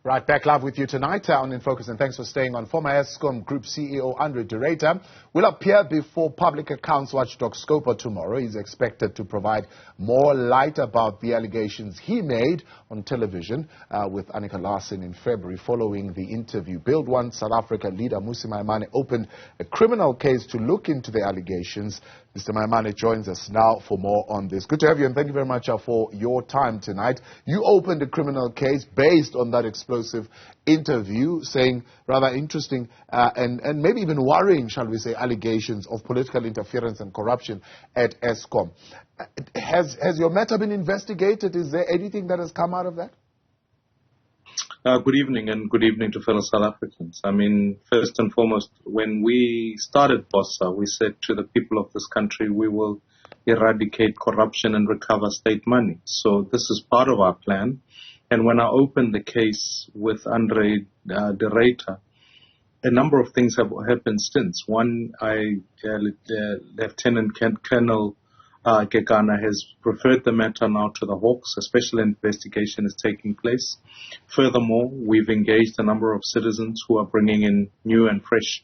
Right, back live with you tonight on In Focus, and thanks for staying on. Former Eskom Group CEO André will appear before public accounts watchdog Scopa tomorrow. He's expected to provide more light about the allegations he made on television with Annika Larsen in February following the interview. Build One South Africa leader Mmusi Maimane opened a criminal case to look into the allegations. Mr. Maimane joins us now for more on this. Good to have you, and thank you very much for your time tonight. You opened a criminal case based on that explosive interview, saying rather interesting and maybe even worrying, shall we say, allegations of political interference and corruption at Eskom. Has your matter been investigated? Is there anything that has come out of that? Good evening, and good evening to fellow South Africans. I mean, first and foremost, when we started BOSA, we said to the people of this country, we will eradicate corruption and recover state money. So this is part of our plan. And when I opened the case with André, a number of things have happened since. One, Lieutenant Colonel Gekana has referred the matter now to the Hawks. A special investigation is taking place. Furthermore, we've engaged a number of citizens who are bringing in new and fresh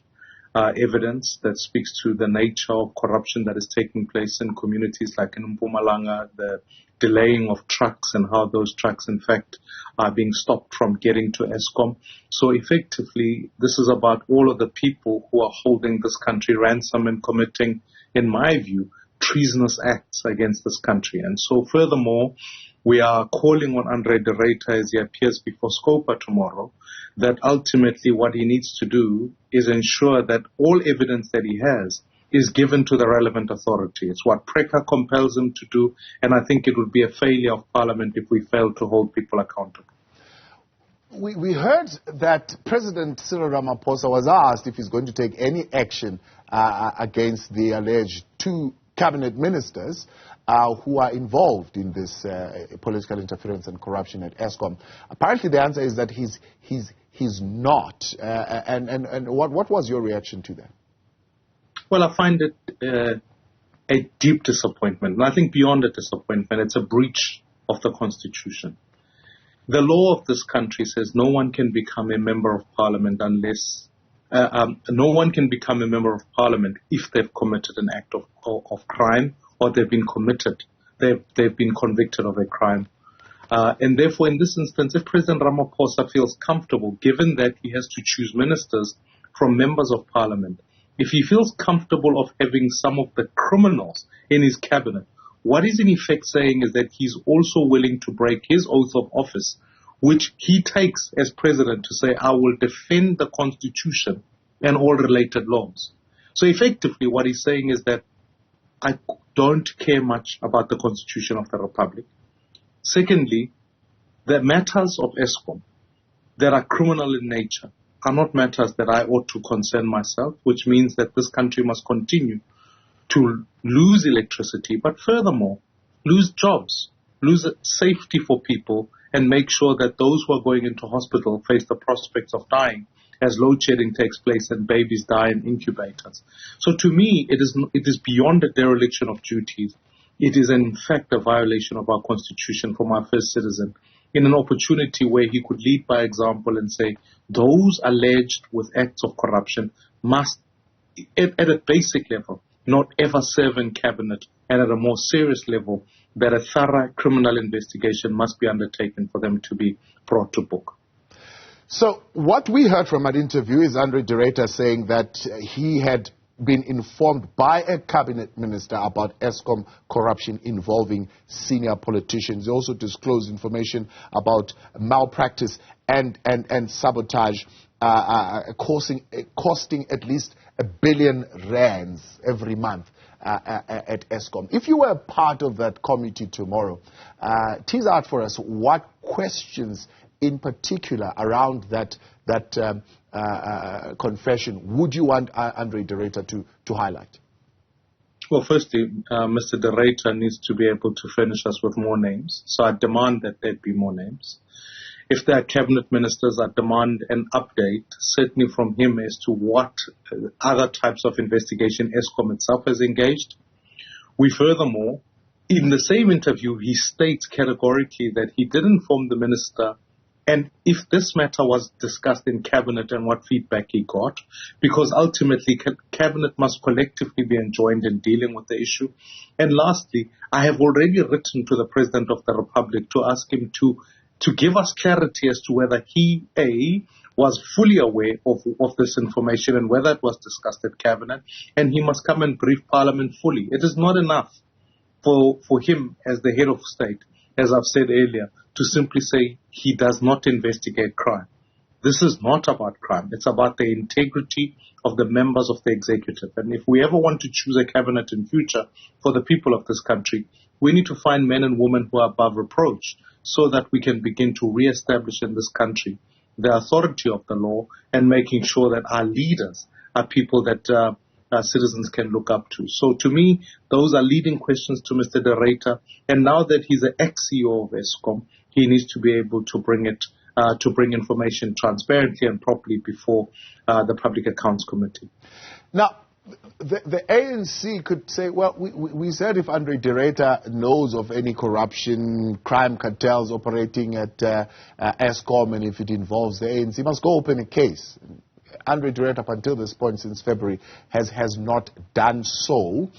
evidence that speaks to the nature of corruption that is taking place in communities like in Mpumalanga, the delaying of trucks and how those trucks, in fact, are being stopped from getting to Eskom. So effectively, this is about all of the people who are holding this country ransom and committing, in my view, treasonous acts against this country. And so furthermore, we are calling on André as he appears before Scopa tomorrow, that ultimately what he needs to do is ensure that all evidence that he has is given to the relevant authority. It's what PRECA compels him to do, and I think it would be a failure of Parliament if we fail to hold people accountable. We heard that President Cyril Ramaphosa was asked if he's going to take any action against the alleged two cabinet ministers who are involved in this political interference and corruption at Eskom. Apparently the answer is that he's not. And what was your reaction to that? Well, I find it a deep disappointment. And I think beyond a disappointment, it's a breach of the Constitution. The law of this country says no one can become a member of Parliament unless no one can become a member of Parliament if they've committed an act of crime or they've been convicted of a crime. And therefore, in this instance, if President Ramaphosa feels comfortable, given that he has to choose ministers from members of Parliament, if he feels comfortable of having some of the criminals in his cabinet, what he's in effect saying is that he's also willing to break his oath of office, which he takes as president to say, I will defend the Constitution and all related laws. So effectively what he's saying is that I don't care much about the Constitution of the Republic. Secondly, the matters of Eskom that are criminal in nature are not matters that I ought to concern myself, which means that this country must continue to lose electricity, but furthermore, lose jobs, lose safety for people, and make sure that those who are going into hospital face the prospects of dying as load shedding takes place and babies die in incubators. So to me, it is beyond a dereliction of duties. It is in fact a violation of our Constitution from our first citizen, in an opportunity where he could lead by example and say, those alleged with acts of corruption must, at a basic level, not ever serve in cabinet, and at a more serious level, that a thorough criminal investigation must be undertaken for them to be brought to book. So what we heard from that interview is André saying that he had been informed by a cabinet minister about Eskom corruption involving senior politicians. He also disclosed information about malpractice and sabotage costing at least R1 billion every month at Eskom. If you were part of that committee tomorrow, tease out for us what questions in particular around that confession would you want André to highlight? Well, firstly, Mr. De Ruyter needs to be able to furnish us with more names. So I demand that there be more names. If there are cabinet ministers, I demand an update, certainly from him, as to what other types of investigation Eskom itself has engaged. We furthermore, in the same interview, he states categorically that he did inform the minister And if this matter was discussed in Cabinet and what feedback he got, because ultimately Cabinet must collectively be enjoined in dealing with the issue. And lastly, I have already written to the President of the Republic to ask him to give us clarity as to whether he, A, was fully aware of this information and whether it was discussed at Cabinet, and he must come and brief Parliament fully. It is not enough for him as the head of state, as I've said earlier, to simply say he does not investigate crime. This is not about crime. It's about the integrity of the members of the executive. And if we ever want to choose a cabinet in future for the people of this country, we need to find men and women who are above reproach so that we can begin to reestablish in this country the authority of the law and making sure that our leaders are people that citizens can look up to. So to me, those are leading questions to Mr. De Ruyter. And now that he's an ex-CEO of Eskom, he needs to be able to bring information transparently and properly before the Public Accounts Committee. Now, the ANC could say, well, we said if André De Ruyter knows of any corruption, crime cartels operating at Eskom, and if it involves the ANC, he must go open a case. André De Ruyter, up until this point, since February, has not done so.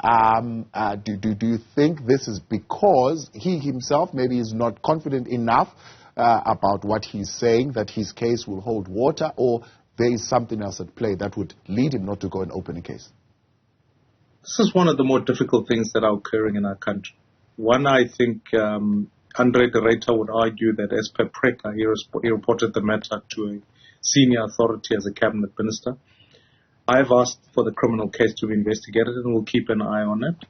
Do you think this is because he himself maybe is not confident enough about what he's saying, that his case will hold water, or there is something else at play that would lead him not to go and open a case? This is one of the more difficult things that are occurring in our country. One, I think André De Ruyter would argue that as per PRECA, he reported the matter to a senior authority as a cabinet minister. I've asked for the criminal case to be investigated and we'll keep an eye on it.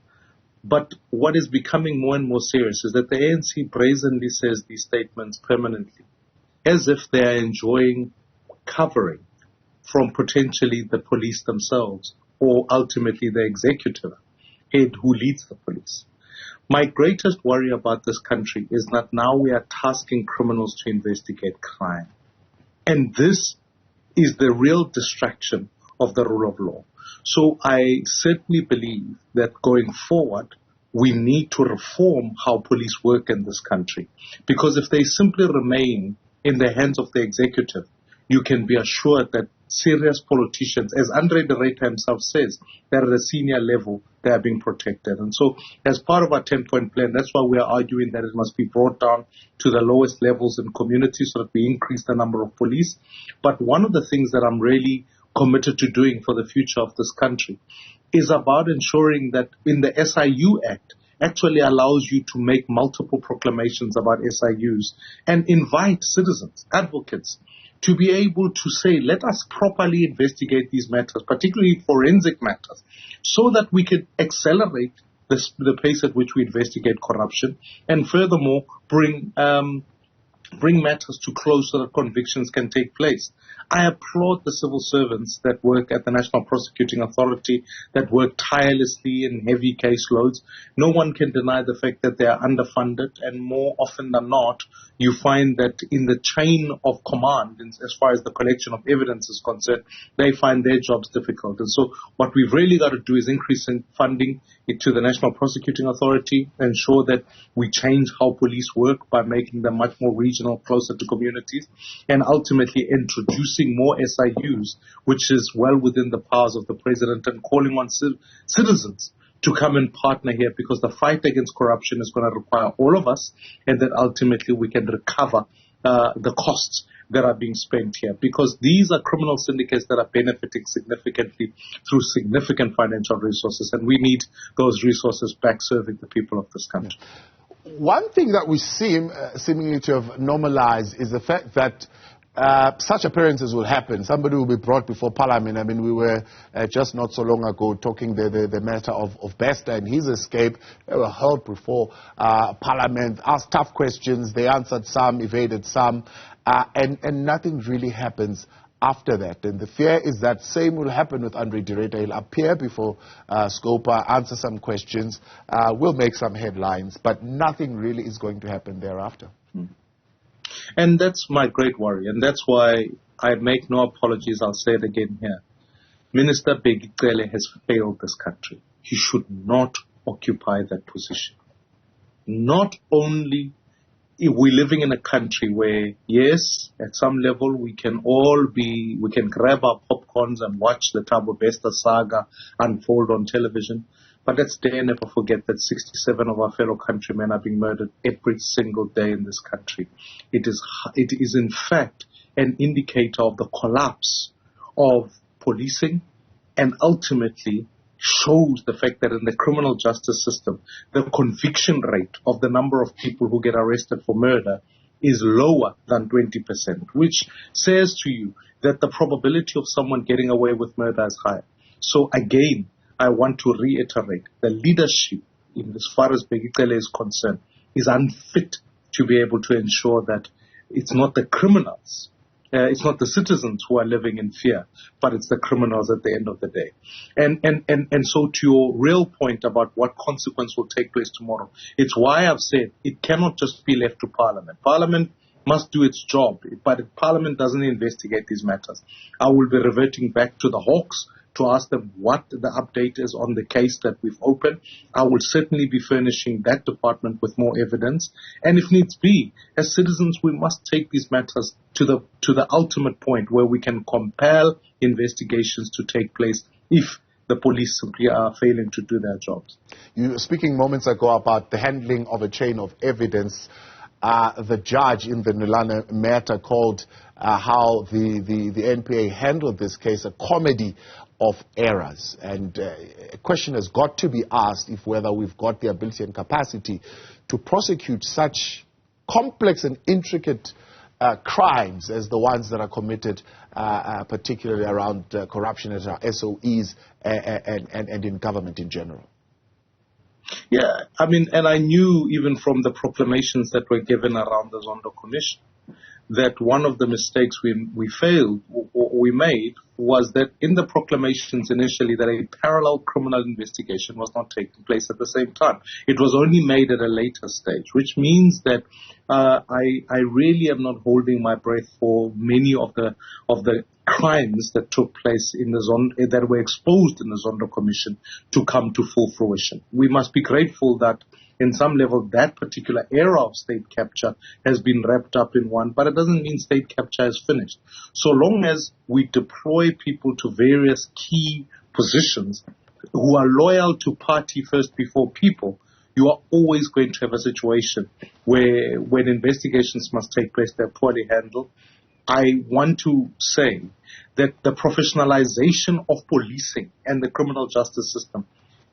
But what is becoming more and more serious is that the ANC brazenly says these statements permanently, as if they are enjoying covering from potentially the police themselves or ultimately the executive head who leads the police. My greatest worry about this country is that now we are tasking criminals to investigate crime. And this is the real distraction of the rule of law. So I certainly believe that going forward, we need to reform how police work in this country. Because if they simply remain in the hands of the executive, you can be assured that serious politicians, as André De Ruyter himself says, they're at a senior level, they are being protected. And so as part of our 10-point plan, that's why we are arguing that it must be brought down to the lowest levels in communities so that we increase the number of police. But one of the things that I'm really committed to doing for the future of this country is about ensuring that in the SIU Act actually allows you to make multiple proclamations about SIUs and invite citizens, advocates, to be able to say, let us properly investigate these matters, particularly forensic matters, so that we can accelerate the pace at which we investigate corruption and furthermore bring matters to close so that convictions can take place. I applaud the civil servants that work at the National Prosecuting Authority, that work tirelessly in heavy caseloads. No one can deny the fact that they are underfunded, and more often than not, you find that in the chain of command, as far as the collection of evidence is concerned, they find their jobs difficult. And so what we've really got to do is increase in funding to the National Prosecuting Authority, ensure that we change how police work by making them much more regional, closer to communities, and ultimately introducing more SIUs, which is well within the powers of the president, and calling on citizens to come and partner here, because the fight against corruption is going to require all of us, and that ultimately we can recover the costs that are being spent here, because these are criminal syndicates that are benefiting significantly through significant financial resources, and we need those resources back serving the people of this country. One thing that we seem seemingly to have normalized is the fact that such appearances will happen. Somebody will be brought before Parliament. I mean, we were just not so long ago talking the matter of Bester and his escape. They were held before Parliament, asked tough questions. They answered some, evaded some, and nothing really happens after that. And the fear is that same will happen with André De Ruyter. He'll appear before Scopa, answer some questions, will make some headlines, but nothing really is going to happen thereafter. And that's my great worry, and that's why I make no apologies. I'll say it again here. Minister Begicele has failed this country. He should not occupy that position. Not only we're living in a country where, yes, at some level we can grab our popcorns and watch the Thabo Bester saga unfold on television. But let's dare never forget that 67 of our fellow countrymen are being murdered every single day in this country. It is in fact an indicator of the collapse of policing, and ultimately shows the fact that in the criminal justice system, the conviction rate of the number of people who get arrested for murder is lower than 20%, which says to you that the probability of someone getting away with murder is higher. So again, I want to reiterate, the leadership, in as far as Begicele is concerned, is unfit to be able to ensure that it's not the criminals, it's not the citizens who are living in fear, but it's the criminals at the end of the day. And so to your real point about what consequence will take place tomorrow, it's why I've said it cannot just be left to Parliament. Parliament must do its job, but if Parliament doesn't investigate these matters, I will be reverting back to the Hawks to ask them what the update is on the case that we've opened. I will certainly be furnishing that department with more evidence. And if needs be, as citizens, we must take these matters to the ultimate point where we can compel investigations to take place if the police simply are failing to do their jobs. You were speaking moments ago about the handling of a chain of evidence. The judge in the Nulane matter called how the NPA handled this case a comedy of errors. And a question has got to be asked if whether we've got the ability and capacity to prosecute such complex and intricate crimes as the ones that are committed, particularly around corruption at our SOEs and in government in general. Yeah, I mean, and I knew even from the proclamations that were given around the Zondo Commission that one of the mistakes we failed or we made was that in the proclamations initially that a parallel criminal investigation was not taking place at the same time. It was only made at a later stage, which means that I really am not holding my breath for many of the crimes that took place in the Zondo, that were exposed in the Zondo Commission, to come to full fruition. We must be grateful that in some level that particular era of state capture has been wrapped up in one, but it doesn't mean state capture is finished. So long as we deploy people to various key positions who are loyal to party first before people, you are always going to have a situation where when investigations must take place, they're poorly handled. I want to say that the professionalization of policing and the criminal justice system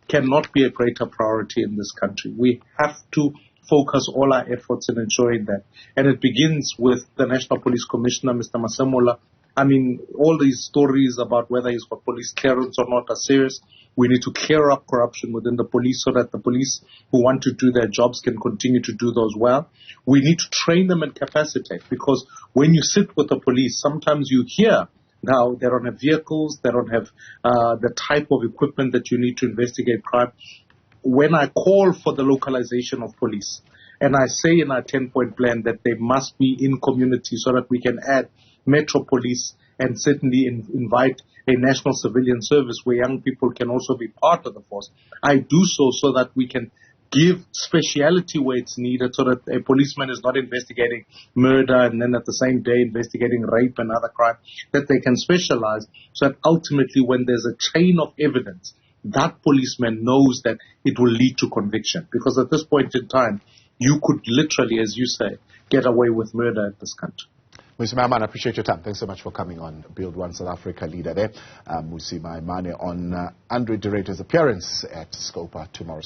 cannot be a greater priority in this country. We have to focus all our efforts in ensuring that. And it begins with the National Police Commissioner, Mr. Masemola. I mean, all these stories about whether he's got police clearance or not are serious. We need to clear up corruption within the police so that the police who want to do their jobs can continue to do those well. We need to train them and capacitate, because when you sit with the police, sometimes you hear now they don't have vehicles, they don't have the type of equipment that you need to investigate crime. When I call for the localization of police, and I say in our 10-point plan that they must be in community so that we can add metro police and certainly invite a national civilian service where young people can also be part of the force, I do so that we can give speciality where it's needed, so that a policeman is not investigating murder and then at the same day investigating rape and other crime, that they can specialize so that ultimately when there's a chain of evidence, that policeman knows that it will lead to conviction. Because at this point in time, you could literally, as you say, get away with murder in this country. Mmusi Maimane, I appreciate your time. Thanks so much for coming on. Build One South Africa leader there. Mmusi Maimane on André de Ruyter's appearance at Scopa tomorrow.